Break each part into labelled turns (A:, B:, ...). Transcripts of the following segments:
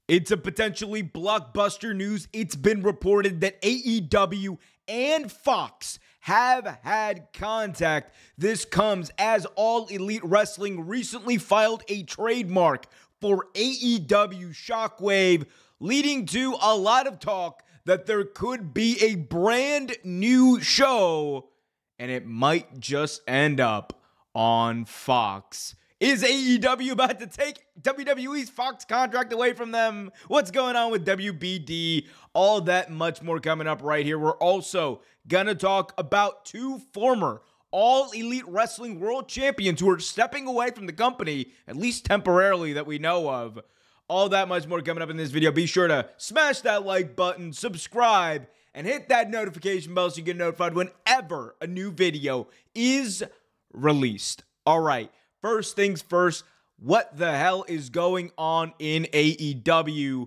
A: It's a potentially blockbuster news. It's been reported that AEW and Fox have had contact. This comes as All Elite Wrestling recently filed a trademark for AEW Shockwave, leading to a lot of talk that there could be a brand new show, and it might just end up on Fox. Is AEW about to take WWE's Fox contract away from them? What's going on with WBD? All that much more coming up right here. We're also gonna talk about two former All Elite Wrestling World Champions who are stepping away from the company, at least temporarily, that we know of. All that much more coming up in this video. Be sure to smash that like button, subscribe, and hit that notification bell so you get notified whenever a new video is released. All right. First things first, what the hell is going on in AEW?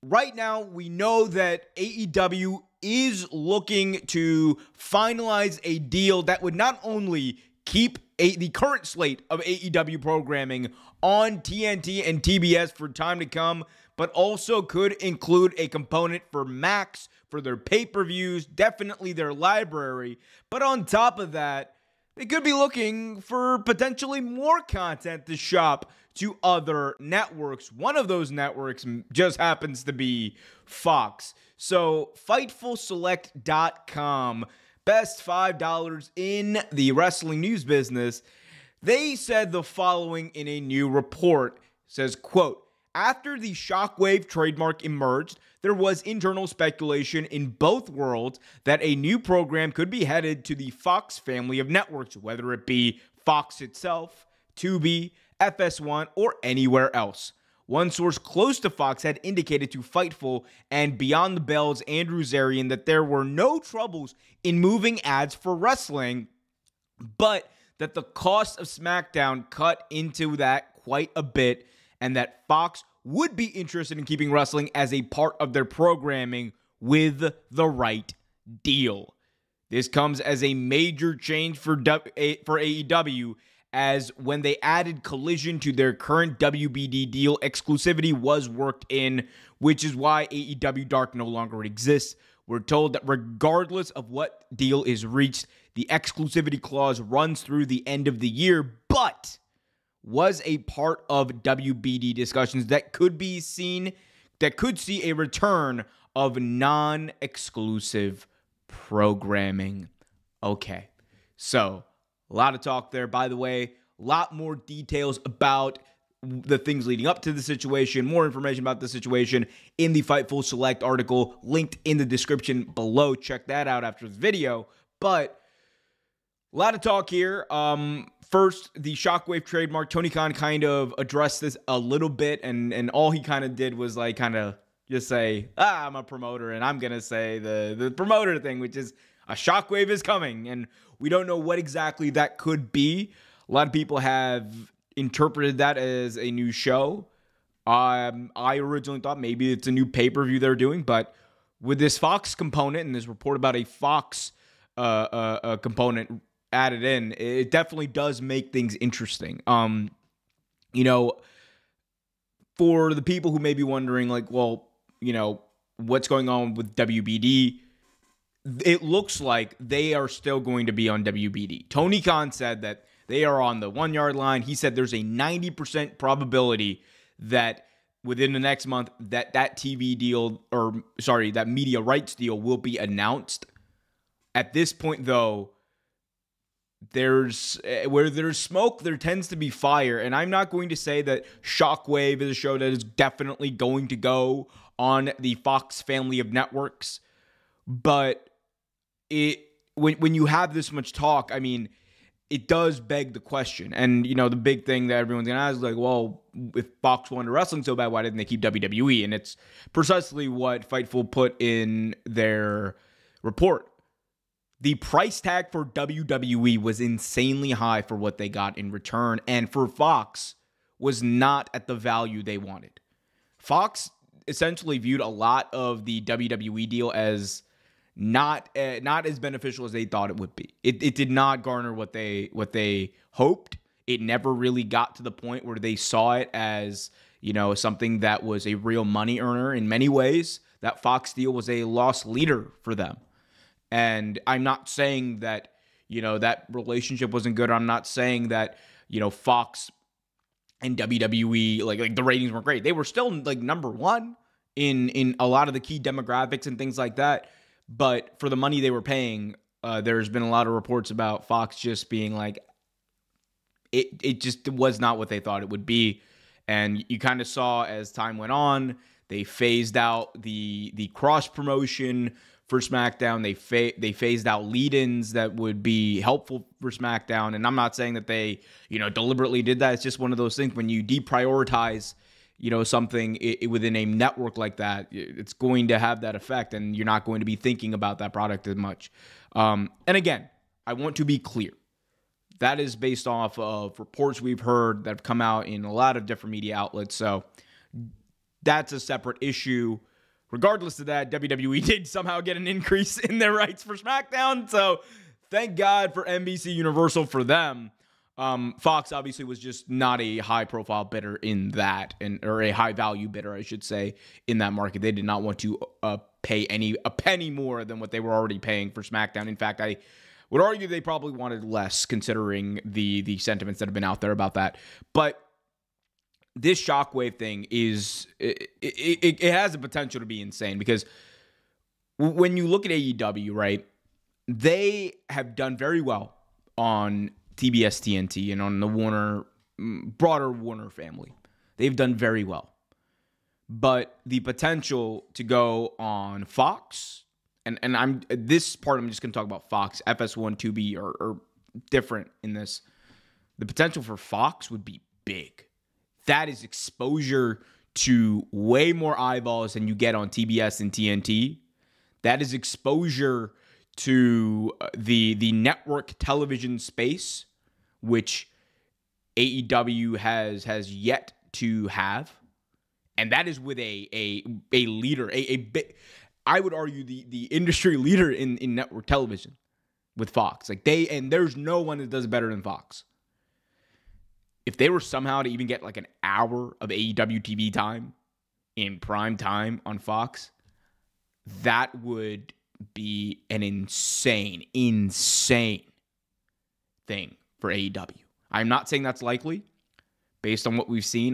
A: Right now, we know that AEW is looking to finalize a deal that would not only keep the current slate of AEW programming on TNT and TBS for time to come, but also could include a component for Max, for their pay-per-views, definitely their library. But on top of that, they could be looking for potentially more content to shop to other networks. One of those networks just happens to be Fox. So, FightfulSelect.com, best $5 in the wrestling news business, they said the following in a new report. It says, quote, after the Shockwave trademark emerged, there was internal speculation in both worlds that a new program could be headed to the Fox family of networks, whether it be Fox itself, Tubi, FS1, or anywhere else. One source close to Fox had indicated to Fightful and Beyond the Bell's Andrew Zarian that there were no troubles in moving ads for wrestling, but that the cost of SmackDown cut into that quite a bit, and that Fox would be interested in keeping wrestling as a part of their programming with the right deal. This comes as a major change for AEW, as when they added Collision to their current WBD deal, exclusivity was worked in, which is why AEW Dark no longer exists. We're told that regardless of what deal is reached, the exclusivity clause runs through the end of the year, but was a part of WBD discussions that could see a return of non-exclusive programming. Okay, so a lot of talk there. By the way, a lot more details about the things leading up to the situation, more information about the situation in the Fightful Select article linked in the description below. Check that out after the video. But a lot of talk here. First, the Shockwave trademark. Tony Khan kind of addressed this a little bit, and all he kind of did was like kind of just say, I'm a promoter, and I'm going to say the promoter thing, which is a Shockwave is coming, and we don't know what exactly that could be. A lot of people have interpreted that as a new show. I originally thought maybe it's a new pay-per-view they're doing, but with this Fox component and this report about a Fox component added in, it definitely does make things interesting. You know, for the people who may be wondering, like, well, you know, what's going on with WBD? It looks like they are still going to be on WBD. Tony Khan said that they are on the 1 yard line. He said there's a 90% probability that within the next month that TV deal, that media rights deal will be announced. At this point, though, where there's smoke, there tends to be fire. And I'm not going to say that Shockwave is a show that is definitely going to go on the Fox family of networks. But when you have this much talk, I mean, it does beg the question. And, you know, the big thing that everyone's going to ask is like, well, if Fox wanted wrestling so bad, why didn't they keep WWE? And it's precisely what Fightful put in their report. The price tag for WWE was insanely high for what they got in return, and for Fox was not at the value they wanted. Fox essentially viewed a lot of the WWE deal as not as beneficial as they thought it would be. It did not garner what they hoped. It never really got to the point where they saw it as, something that was a real money earner in many ways. That Fox deal was a loss leader for them. And I'm not saying that, that relationship wasn't good. I'm not saying that, Fox and WWE, like the ratings weren't great. They were still like number one in a lot of the key demographics and things like that. But for the money they were paying, there's been a lot of reports about Fox just being like, it just was not what they thought it would be. And you kind of saw as time went on, they phased out the cross promotion for SmackDown. They phased out lead-ins that would be helpful for SmackDown. And I'm not saying that they, deliberately did that. It's just one of those things when you deprioritize, something within a network like that, it's going to have that effect, and you're not going to be thinking about that product as much. And again, I want to be clear. That is based off of reports we've heard that have come out in a lot of different media outlets. So that's a separate issue. Regardless of that, WWE did somehow get an increase in their rights for SmackDown. So thank God for NBC Universal for them. Fox obviously was just not a high-profile bidder in that, or a high-value bidder, I should say, in that market. They did not want to pay a penny more than what they were already paying for SmackDown. In fact, I would argue they probably wanted less, considering the sentiments that have been out there about that. But this Shockwave thing it has the potential to be insane, because when you look at AEW, right, they have done very well on TBS TNT and on the broader Warner family. They've done very well. But the potential to go on Fox, and this part I'm just going to talk about Fox, FS1, Tubi are different in this. The potential for Fox would be big. That is exposure to way more eyeballs than you get on TBS and TNT. That is exposure to the network television space, which AEW has yet to have. And that is with a leader, I would argue the industry leader in network television with Fox. And there's no one that does better than Fox. If they were somehow to even get like an hour of AEW TV time in prime time on Fox, that would be an insane thing for AEW. I'm not saying that's likely based on what we've seen.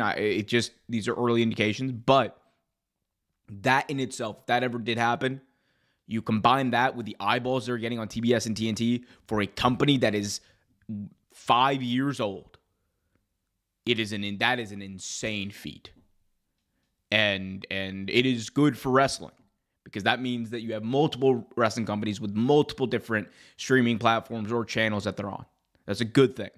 A: These are early indications, but that in itself, if that ever did happen, you combine that with the eyeballs they're getting on TBS and TNT for a company that is 5 years old. That is an insane feat. And it is good for wrestling, because that means that you have multiple wrestling companies with multiple different streaming platforms or channels that they're on. That's a good thing.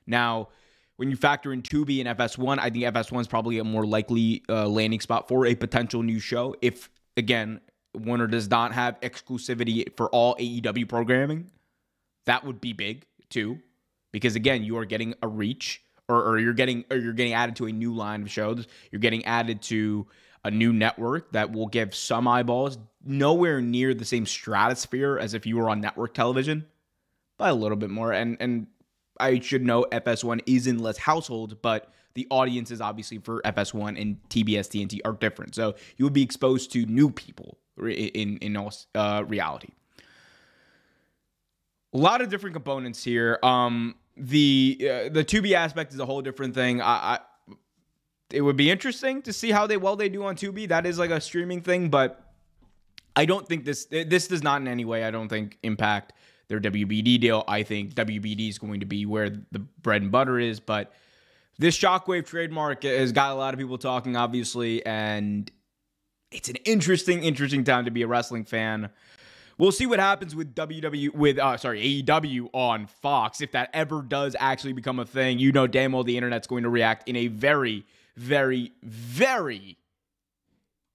A: Now, when you factor in Tubi and FS1, I think FS1 is probably a more likely landing spot for a potential new show. If, again, Warner does not have exclusivity for all AEW programming, that would be big too, because again, you are getting a reach. Or you're getting added to a new line of shows. You're getting added to a new network that will give some eyeballs, nowhere near the same stratosphere as if you were on network television, by a little bit more. And I should know FS1 is in less households, but the audiences obviously for FS1 and TBS TNT are different. So you would be exposed to new people in all reality. A lot of different components here. The Tubi aspect is a whole different thing. It would be interesting to see how they do on Tubi. That is like a streaming thing, but I don't think this does not in any way, I don't think, impact their WBD deal. I think WBD is going to be where the bread and butter is, but this Shockwave trademark has got a lot of people talking, obviously, and it's an interesting time to be a wrestling fan. We'll see what happens with AEW on Fox, if that ever does actually become a thing. You know damn well the internet's going to react in a very, very, very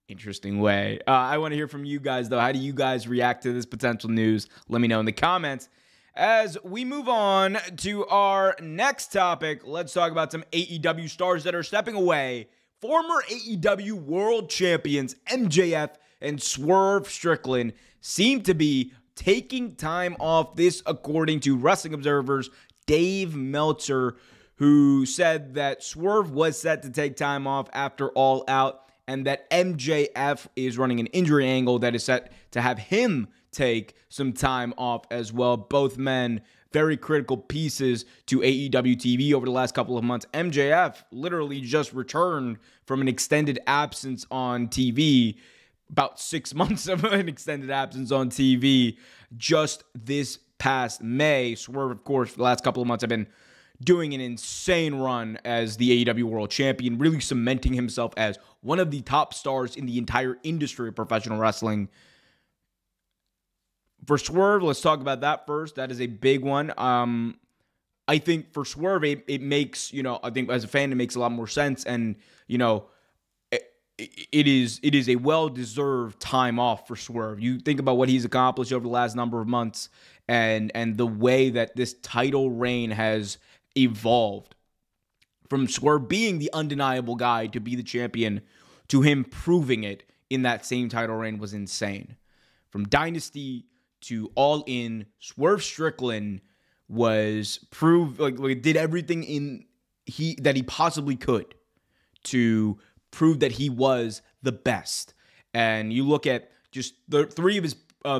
A: interesting way. I want to hear from you guys, though. How do you guys react to this potential news? Let me know in the comments. As we move on to our next topic, let's talk about some AEW stars that are stepping away. Former AEW World Champions MJF and Swerve Strickland seem to be taking time off, this according to Wrestling Observer's Dave Meltzer, who said that Swerve was set to take time off after All Out, and that MJF is running an injury angle that is set to have him take some time off as well. Both men, very critical pieces to AEW TV over the last couple of months. MJF literally just returned from an extended absence on TV, about 6 months of an extended absence on TV just this past May. Swerve, of course, for the last couple of months have been doing an insane run as the AEW World Champion, really cementing himself as one of the top stars in the entire industry of professional wrestling. For Swerve, let's talk about that first. That is a big one. I think for Swerve, it makes, I think as a fan, it makes a lot more sense. And, it is a well-deserved time off for Swerve. You think about what he's accomplished over the last number of months and the way that this title reign has evolved from Swerve being the undeniable guy to be the champion to him proving it in that same title reign was insane. From Dynasty to All In, Swerve Strickland was proved like did everything that he possibly could to prove that he was the best. And you look at just the 3 of his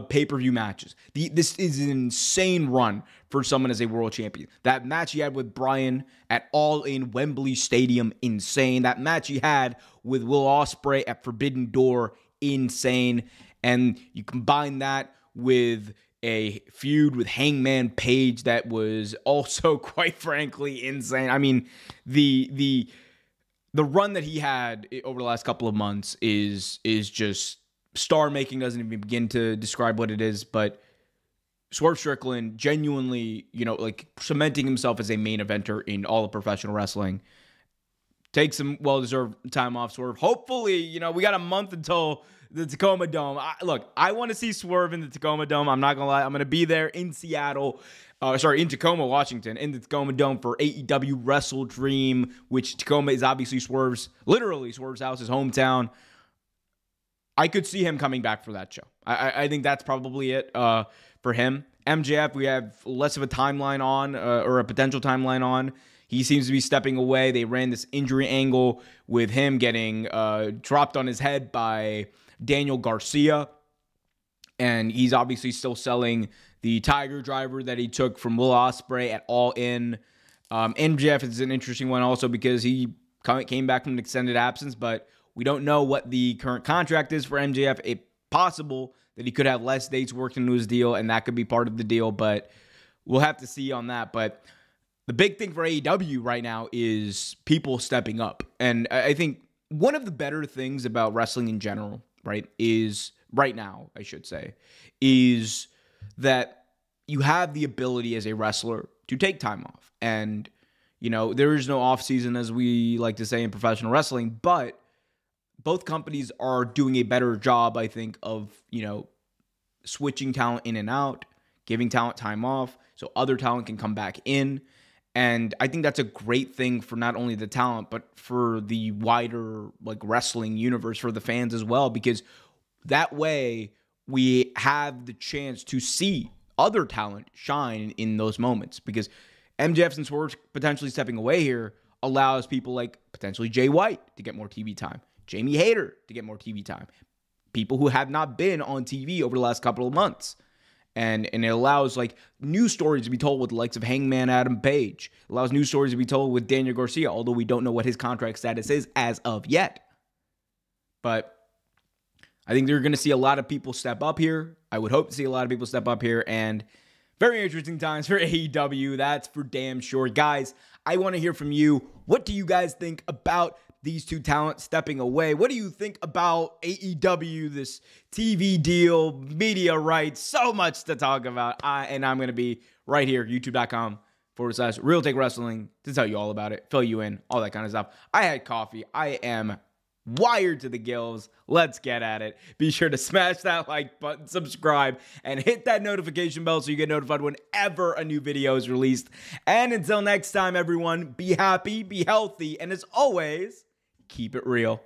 A: pay-per-view matches. This is an insane run for someone as a world champion. That match he had with Bryan at All In Wembley Stadium, insane. That match he had with Will Ospreay at Forbidden Door, insane. And you combine that with a feud with Hangman Page that was also, quite frankly, insane. I mean, the run that he had over the last couple of months is just star-making. Doesn't even begin to describe what it is, but Swerve Strickland genuinely, cementing himself as a main eventer in all of professional wrestling. Take some well-deserved time off, Swerve. Hopefully, we got a month until the Tacoma Dome. I want to see Swerve in the Tacoma Dome. I'm not going to lie. I'm going to be there in Seattle. In Tacoma, Washington, in the Tacoma Dome for AEW Wrestle Dream, which Tacoma is obviously Swerve's house, his hometown. I could see him coming back for that show. I think that's probably it for him. MJF, we have less of a timeline on, or a potential timeline on. He seems to be stepping away. They ran this injury angle with him getting dropped on his head by Daniel Garcia. And he's obviously still selling the Tiger Driver that he took from Will Ospreay at All In. MJF is an interesting one also because he came back from an extended absence, but we don't know what the current contract is for MJF. It's possible that he could have less dates worked into his deal, and that could be part of the deal, but we'll have to see on that. But the big thing for AEW right now is people stepping up. And I think one of the better things about wrestling in general, is that you have the ability as a wrestler to take time off. And, there is no off season, as we like to say in professional wrestling, but both companies are doing a better job, I think, of, switching talent in and out, giving talent time off so other talent can come back in. And I think that's a great thing for not only the talent, but for the wider wrestling universe, for the fans as well, because that way we have the chance to see other talent shine in those moments. Because MJF and Swerve potentially stepping away here allows people like potentially Jay White to get more TV time, Jamie Hayter to get more TV time, people who have not been on TV over the last couple of months. And it allows news stories to be told with the likes of Hangman Adam Page. It allows news stories to be told with Daniel Garcia, although we don't know what his contract status is as of yet. But I think they're going to see a lot of people step up here. I would hope to see a lot of people step up here. And very interesting times for AEW. That's for damn sure. Guys, I want to hear from you. What do you guys think about these two talents stepping away? What do you think about AEW, this TV deal, media rights, so much to talk about. I'm going to be right here, youtube.com/Real Take Wrestling to tell you all about it, fill you in, all that kind of stuff. I had coffee. I am wired to the gills. Let's get at it. Be sure to smash that like button, subscribe, and hit that notification bell so you get notified whenever a new video is released. And until next time, everyone, be happy, be healthy, and as always, keep it real.